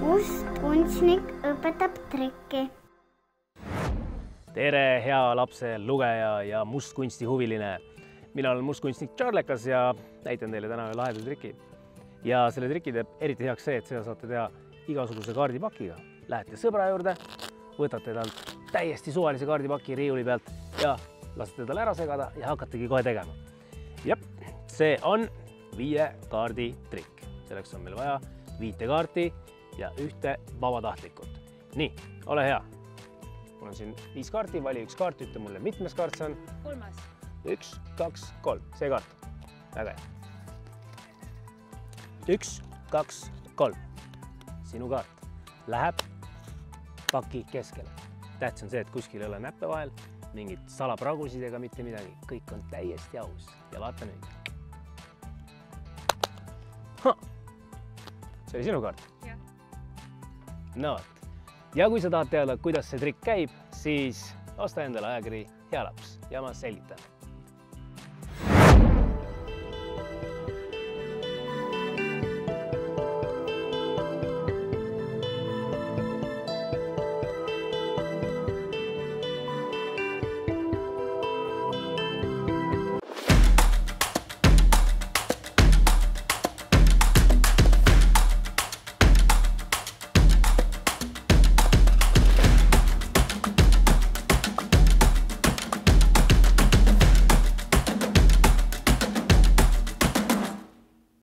Mustkunstnik õpetab trikki. Tere, hea lapse lugeja ja mustkunstihuviline. Mina olen mustkunstnik Charlekas ja näitan teile täna laheda triki. Ja selle triki teeb eriti heaks see, et seda saate teha igasuguse kaardipakiga. Lähete sõbra juurde, võtate talt täiesti suvalise kaardipaki riiuli pealt ja lasete tal ära segada ja hakkategi kohe tegema. Jep, see on 5 kaardi trikk. Selleks on meil vaja 5 kaarti ja 1 vabatahtlikut. Nii, ole hea. Mul on siin 5 kaarti, vali 1 kaart, ütle mulle, mitmes kaart see on? 3. 1, 2, 3. See kaart. Väga hea. 1, 2, 3. Sinu kaart läheb paki keskele. Tähtis on see, et kuskil ei ole näppe vahel, mingit salapragusid ega mitte midagi. Kõik on täiesti aus. Ja vaata nüüd. See oli sinu kaart? Jah. No, ja kui sa tahad teada, kuidas see trikk käib, siis osta endale ajakiri Hea laps ja ma selgitan.